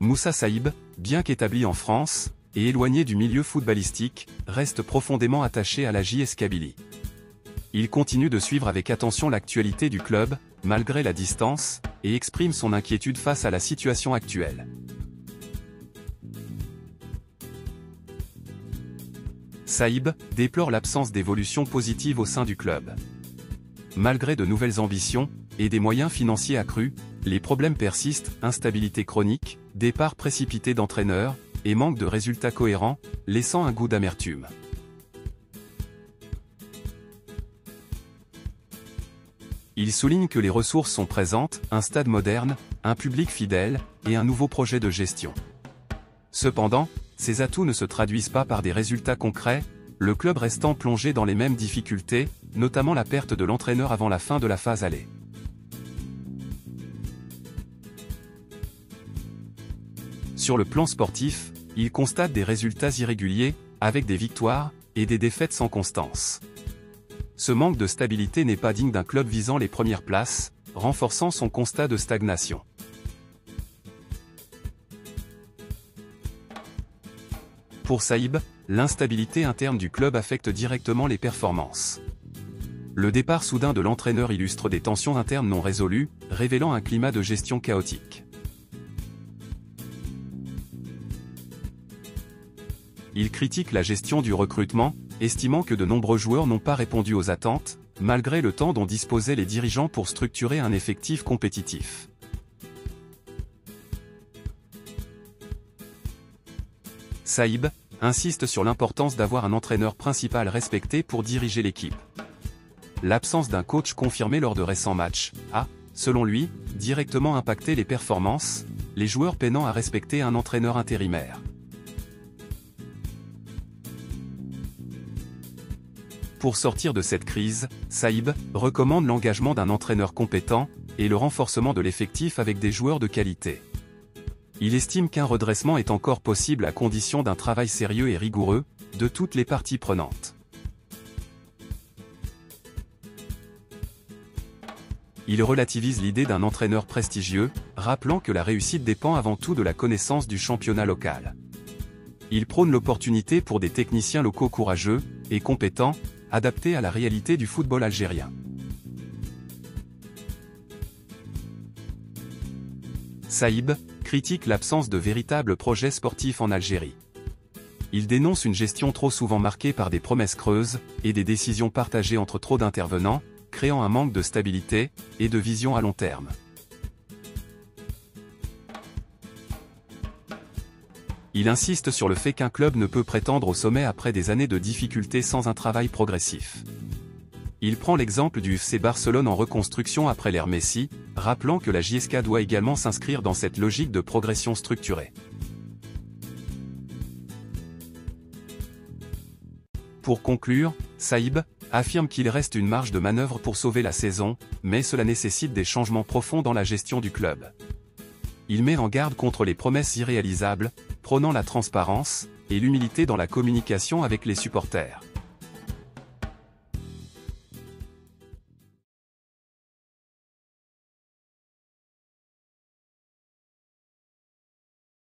Moussa Saïb, bien qu'établi en France, et éloigné du milieu footballistique, reste profondément attaché à la JS Kabylie. Il continue de suivre avec attention l'actualité du club, malgré la distance, et exprime son inquiétude face à la situation actuelle. Saïb déplore l'absence d'évolution positive au sein du club. Malgré de nouvelles ambitions, et des moyens financiers accrus, les problèmes persistent, instabilité chronique, départ précipité d'entraîneurs, et manque de résultats cohérents, laissant un goût d'amertume. Il souligne que les ressources sont présentes, un stade moderne, un public fidèle, et un nouveau projet de gestion. Cependant, ces atouts ne se traduisent pas par des résultats concrets, le club restant plongé dans les mêmes difficultés, notamment la perte de l'entraîneur avant la fin de la phase aller. Sur le plan sportif, il constate des résultats irréguliers, avec des victoires, et des défaites sans constance. Ce manque de stabilité n'est pas digne d'un club visant les premières places, renforçant son constat de stagnation. Pour Saïb, l'instabilité interne du club affecte directement les performances. Le départ soudain de l'entraîneur illustre des tensions internes non résolues, révélant un climat de gestion chaotique. Il critique la gestion du recrutement, estimant que de nombreux joueurs n'ont pas répondu aux attentes, malgré le temps dont disposaient les dirigeants pour structurer un effectif compétitif. Saïb insiste sur l'importance d'avoir un entraîneur principal respecté pour diriger l'équipe. L'absence d'un coach confirmé lors de récents matchs a, selon lui, directement impacté les performances, les joueurs peinant à respecter un entraîneur intérimaire. Pour sortir de cette crise, Saïb recommande l'engagement d'un entraîneur compétent et le renforcement de l'effectif avec des joueurs de qualité. Il estime qu'un redressement est encore possible à condition d'un travail sérieux et rigoureux de toutes les parties prenantes. Il relativise l'idée d'un entraîneur prestigieux, rappelant que la réussite dépend avant tout de la connaissance du championnat local. Il prône l'opportunité pour des techniciens locaux courageux et compétents, adaptés à la réalité du football algérien. Saïb critique l'absence de véritables projets sportifs en Algérie. Il dénonce une gestion trop souvent marquée par des promesses creuses et des décisions partagées entre trop d'intervenants, créant un manque de stabilité et de vision à long terme. Il insiste sur le fait qu'un club ne peut prétendre au sommet après des années de difficultés sans un travail progressif. Il prend l'exemple du FC Barcelone en reconstruction après l'ère Messi, rappelant que la JSK doit également s'inscrire dans cette logique de progression structurée. Pour conclure, Saïb affirme qu'il reste une marge de manœuvre pour sauver la saison, mais cela nécessite des changements profonds dans la gestion du club. Il met en garde contre les promesses irréalisables, prônant la transparence et l'humilité dans la communication avec les supporters.